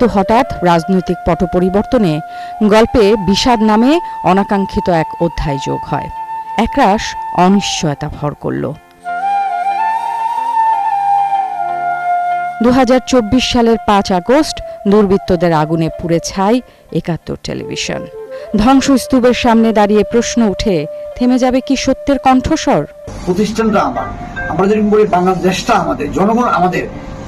তো হঠাৎ রাজনৈতিক পট পরিবর্তনে গল্পে বিষাদ নামে অনাকাঙ্ক্ষিত এক অধ্যায় যোগ হয়। একরাশ অনিশ্চয়তা ভর করল। 2024 সালের 5 আগস্ট দুর্বৃত্তদের আগুনে পুড়ে ছাই 71 টেলিভিশন। ধ্বংসস্তূপের সামনে দাঁড়িয়ে প্রশ্ন উঠে, থেমে যাবে কি সত্যের কণ্ঠস্বর? প্রতিষ্ঠানটা আমরা যদি বলি বাংলাদেশটা আমাদের, জনগণ আমাদের,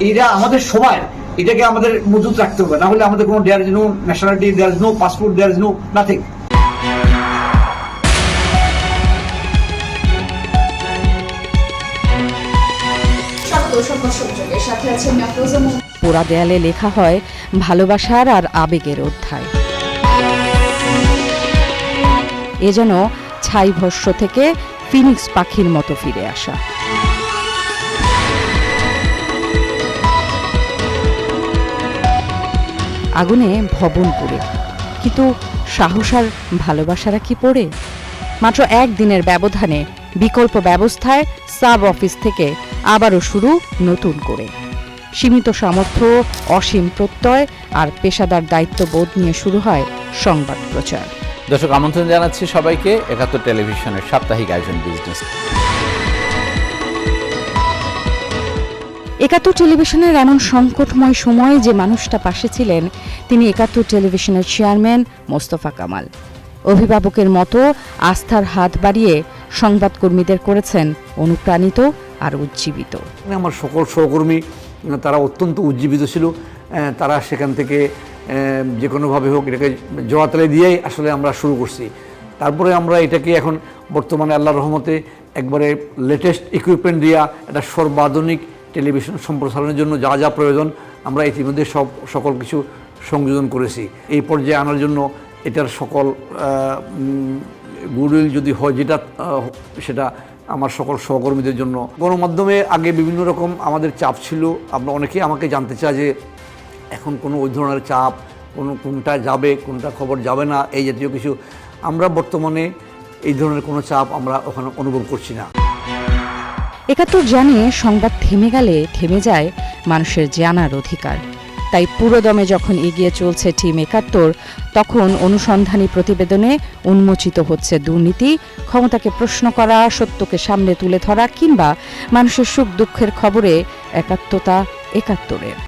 এরা আমাদের সবাই, এটাকে আমাদের মজুত রাখতে হবে, না হলে আমাদের কোনো there is no nationality, there is no passport, there is no nothing. পোড়া দেয়ালে লেখা হয় ভালোবাসার আর আবেগের অধ্যায়। এ যেন ছাই ভস্ম থেকে ফিনিক্স পাখির মতো ফিরে আসা। আগুনে ভবন পুড়ে, কিন্তু সাহস আর ভালোবাসারা কি পড়ে? মাত্র একদিনের ব্যবধানে বিকল্প ব্যবস্থায় সাব অফিস থেকে আবারও শুরু নতুন করে। সীমিত সামর্থ্য, অসীম প্রত্যয় আর পেশাদার দায়িত্ববোধ নিয়ে শুরু হয় সংবাদ প্রচার। দর্শক, আমন্ত্রণ জানাচ্ছি সবাইকে 71 টেলিভিশনের সাপ্তাহিক আয়োজন বিজনেস। 71 টেলিভিশনের এমন সংকটময় সময়ে যে মানুষটা পাশে ছিলেন, তিনি 71 টেলিভিশনের চেয়ারম্যান মোস্তফা কামাল। অভিভাবকের মতো আস্থার হাত বাড়িয়ে সংবাদকর্মীদের করেছেন অনুপ্রাণিত আর উজ্জীবিত। আমার সকল সহকর্মী তারা অত্যন্ত উজ্জীবিত ছিল। তারা সেখান থেকে যে কোনোভাবে হোক এটাকে জোয়াতালে দিয়েই আসলে আমরা শুরু করছি। তারপরে আমরা এটাকে এখন বর্তমানে আল্লাহর রহমতে একবারে লেটেস্ট ইকুইপমেন্ট দিয়া একটা সর্বাধুনিক টেলিভিশন সম্প্রসারণের জন্য যা যা প্রয়োজন আমরা ইতিমধ্যে সকল কিছু সংযোজন করেছি। এই পর্যায়ে আনার জন্য এটার সকল গুডউইল যদি হয় যেটা, সেটা আমার সকল সহকর্মীদের জন্য। গণমাধ্যমে আগে বিভিন্ন রকম আমাদের চাপ ছিল। অনেকেই আমাকে জানতে চায় যে এখন কোনো ওই ধরনের চাপ, কোনটা যাবে, কোনটা খবর যাবে না, এই জাতীয় কিছু। আমরা বর্তমানে এই ধরনের কোনো চাপ আমরা ওখানে অনুভব করছি না। 71 জানে সংবাদ থেমে গেলে থেমে যায় মানুষের জানার অধিকার। তাই পুরোদমে যখন এগিয়ে চলছে টিম 71, তখন অনুসন্ধানী প্রতিবেদনে উন্মোচিত হচ্ছে দুর্নীতি, ক্ষমতাকে প্রশ্ন করা, সত্যকে সামনে তুলে ধরা কিংবা মানুষের সুখ দুঃখের খবরে একাত্মতা 71-এর।